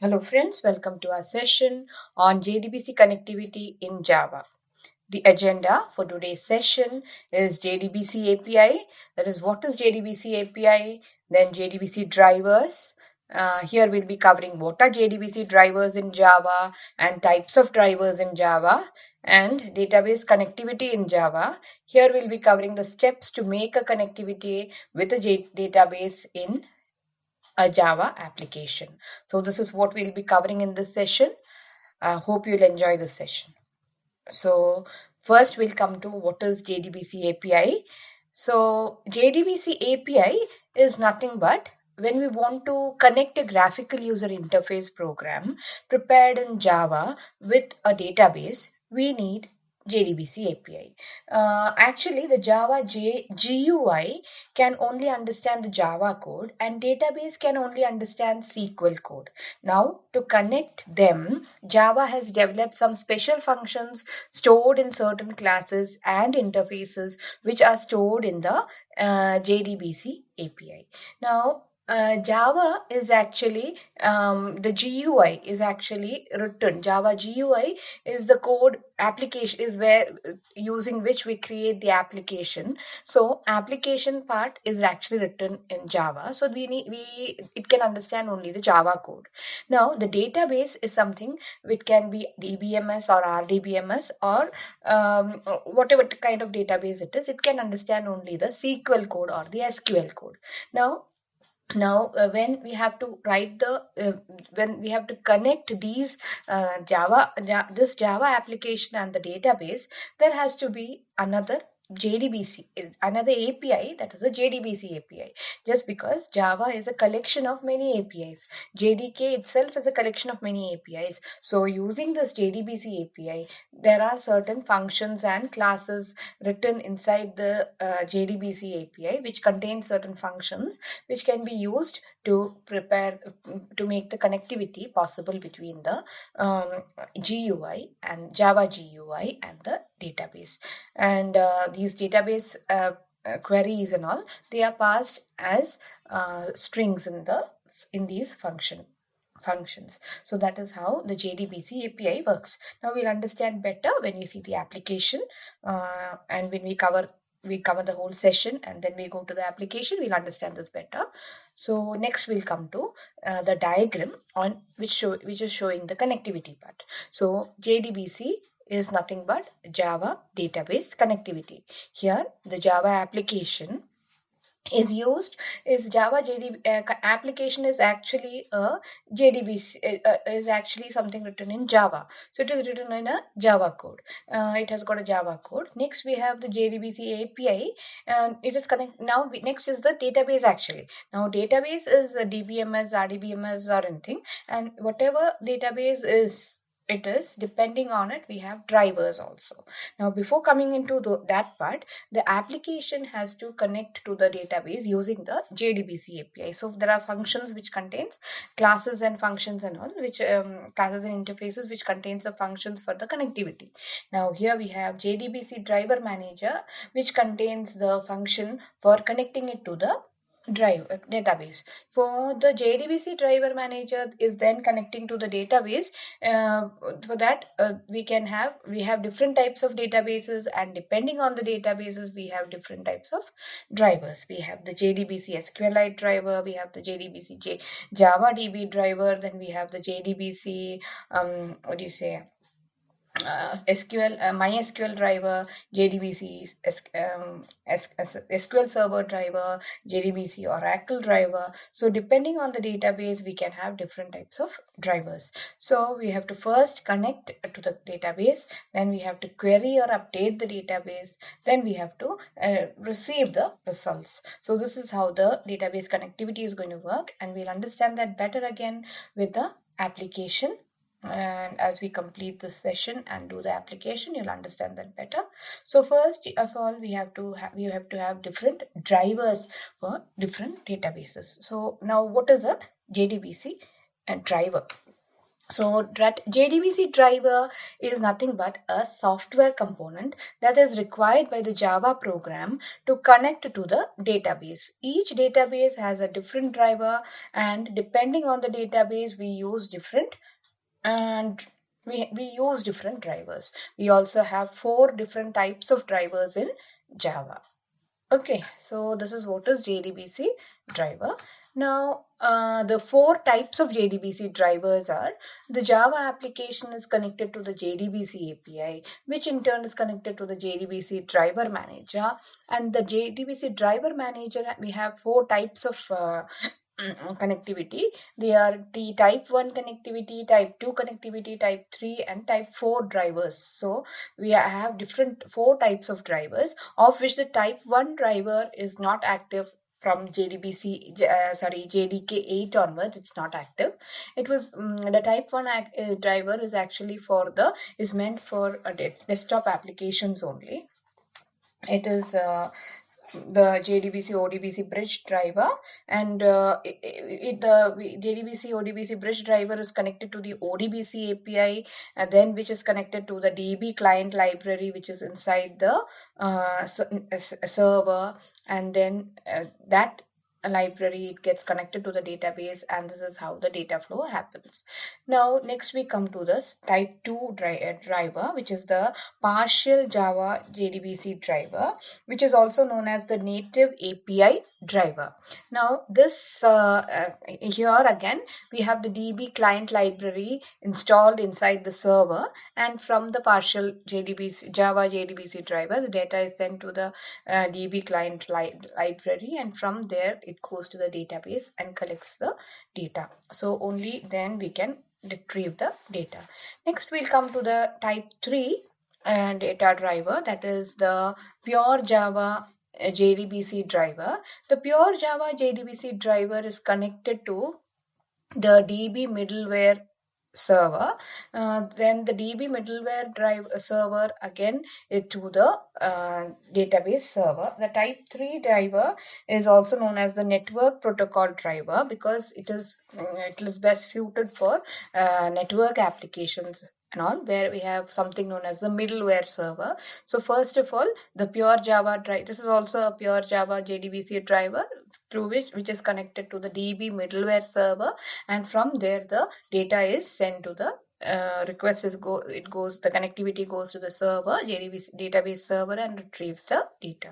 Hello friends, welcome to our session on JDBC Connectivity in Java. The agenda for today's session is JDBC API. That is, what is JDBC API? Then JDBC drivers. Here we'll be covering what are JDBC drivers in Java and types of drivers in Java and database connectivity in Java. Here we'll be covering the steps to make a connectivity with a database in a Java application. So this is what we'll be covering in this session. I hope you'll enjoy this session. So first we'll come to what is JDBC API. So JDBC API is nothing but when we want to connect a graphical user interface program prepared in Java with a database, we need JDBC API. Actually, the Java GUI can only understand the Java code and database can only understand SQL code. Now, to connect them, Java has developed some special functions stored in certain classes and interfaces which are stored in the JDBC API. Now, Java is actually the GUI is actually written. Java GUI is the code application is where using which we create the application. So application part is actually written in Java. So it can understand only the Java code. Now the database is something which can be DBMS or RDBMS or whatever kind of database it is. It can understand only the SQL code or the SQL code. Now when we have to write when we have to connect these this Java application and the database, there has to be another JDBC is another API, that is a JDBC API. Just because Java is a collection of many APIs, JDK itself is a collection of many APIs. So using this JDBC API, there are certain functions and classes written inside the JDBC API which contains certain functions which can be used to make the connectivity possible between the GUI and Java GUI and the database. And these database queries and all, they are passed as strings in these functions. So that is how the JDBC API works. Now we'll understand better when we see the application and when we cover the whole session and then we go to the application, we'll understand this better. So next we'll come to the diagram on which is showing the connectivity part. So JDBC is nothing but Java database connectivity. Here the Java application is Java application is actually a JDBC is actually something written in Java. So it is written in a Java code. It has got a Java code. Next we have the JDBC API and it is connect. Now next is the database actually. Now database is a DBMS, RDBMS or anything, and whatever database it is, depending on it, we have drivers also. Now before coming into that part, the application has to connect to the database using the JDBC API. So there are functions which contains classes and functions and all, which classes and interfaces which contains the functions for the connectivity. Now here we have JDBC Driver Manager, which contains the function for connecting it to the database. For the JDBC Driver Manager is then connecting to the database. For that we have different types of databases, and depending on the databases we have different types of drivers. We have the JDBC SQLite driver, we have the JDBC Java DB driver, then we have the JDBC MySQL driver, JDBC SQL Server driver, JDBC Oracle driver. So depending on the database, we can have different types of drivers. So we have to first connect to the database, then we have to query or update the database, then we have to receive the results. So this is how the database connectivity is going to work, and we'll understand that better again with the application. And as we complete this session and do the application, you'll understand that better. So first of all, we have to have different drivers for different databases. So now what is a JDBC driver? So JDBC driver is nothing but a software component that is required by the Java program to connect to the database. Each database has a different driver, and depending on the database we use different and we use different drivers. We also have 4 different types of drivers in Java. Okay, so this is what is JDBC driver. Now, the 4 types of JDBC drivers are: the Java application is connected to the JDBC API, which in turn is connected to the JDBC driver manager. And the JDBC driver manager, we have 4 types of connectivity. They are the type 1 connectivity, type 2 connectivity, type 3 and type 4 drivers. So we have different 4 types of drivers, of which the type 1 driver is not active from JDK 8 onwards. It's not active. It was the type 1 driver is meant for desktop applications only. It is the JDBC ODBC bridge driver, and the JDBC ODBC bridge driver is connected to the ODBC API, and then which is connected to the DB client library, which is inside the server, and then that library, it gets connected to the database, and this is how the data flow happens. Now next we come to this type 2 driver, which is the partial Java JDBC driver, which is also known as the native API driver. Now this here again we have the DB client library installed inside the server, and from the partial Java JDBC driver, the data is sent to the DB client library, and from there it goes to the database and collects the data. So only then we can retrieve the data. Next we'll come to the type 3 data driver, that is the pure Java JDBC driver. The pure Java JDBC driver is connected to the DB middleware server. Then the DB middleware server again to the database server. The type 3 driver is also known as the network protocol driver, because it is best suited for network applications and all, where we have something known as the middleware server. So first of all, the pure Java driver, this is also a pure Java JDBC driver, through which is connected to the DB middleware server, and from there the data is sent to the the connectivity goes to the server, JDBC database server, and retrieves the data.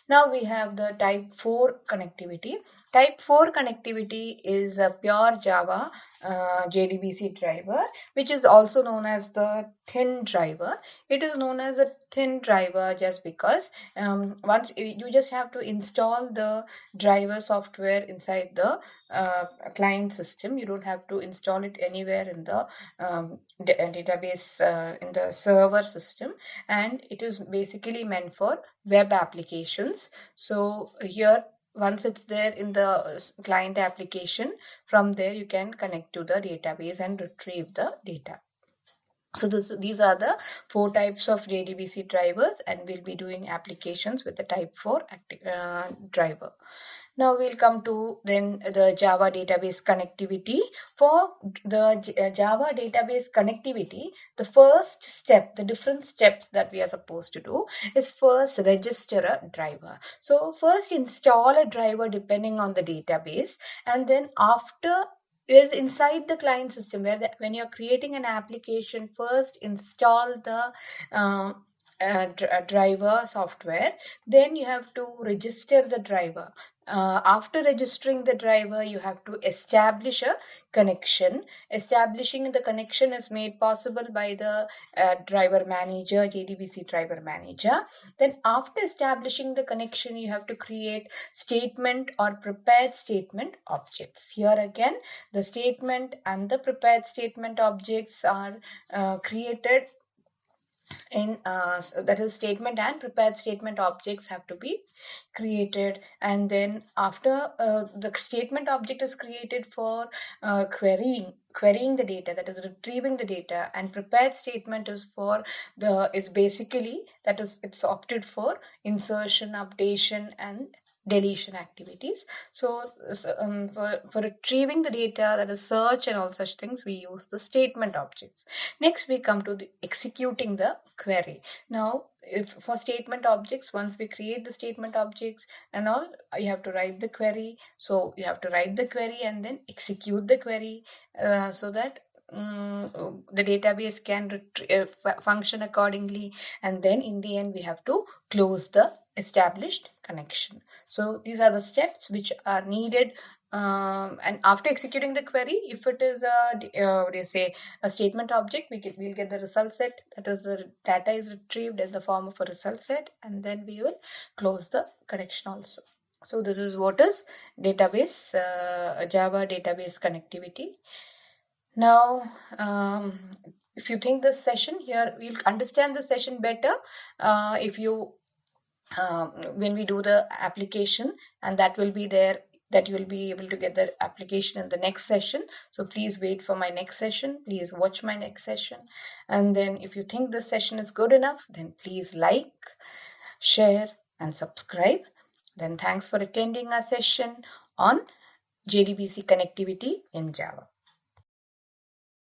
Now we have the type 4 connectivity. Type 4 connectivity is a pure Java JDBC driver, which is also known as the thin driver. It is known as a thin driver just because once you just have to install the driver software inside the client system. You don't have to install it anywhere in the database in the server system, and it is basically meant for web applications. So here, once it's there in the client application, from there you can connect to the database and retrieve the data. So these are the 4 types of JDBC drivers, and we'll be doing applications with the type 4 driver. Now we'll come to then the Java database connectivity. For the Java database connectivity, the first step, the different steps that we are supposed to do is first register a driver. So first install a driver depending on the database, and then after is inside the client system, when you're creating an application, first install the driver software, then you have to register the driver. After registering the driver, you have to establish a connection. Establishing the connection is made possible by the driver manager, JDBC driver manager. Then after establishing the connection, you have to create statement or prepared statement objects. Here again, the statement and the prepared statement objects are created in that is, statement and prepared statement objects have to be created, and then after the statement object is created for querying the data, that is retrieving the data, and prepared statement is for it's opted for insertion, updation, and deletion activities. So, for retrieving the data, that is search and all such things, we use the statement objects. Next, we come to the executing the query. Now, if for statement objects, once we create the statement objects and all, you have to write the query. So you have to write the query and then execute the query so that the database can function accordingly, and then in the end we have to close the established connection. So these are the steps which are needed. And after executing the query, if it is what do you say, a statement object, we'll get the result set. That is, the data is retrieved in the form of a result set, and then we will close the connection also. So this is what is database, Java database connectivity. Now, if you think this session here, we'll understand the session better if you when we do the application, and that will be there, that you will be able to get the application in the next session. So please wait for my next session. Please watch my next session. And then if you think this session is good enough, then please like, share, and subscribe. Then thanks for attending our session on JDBC connectivity in Java.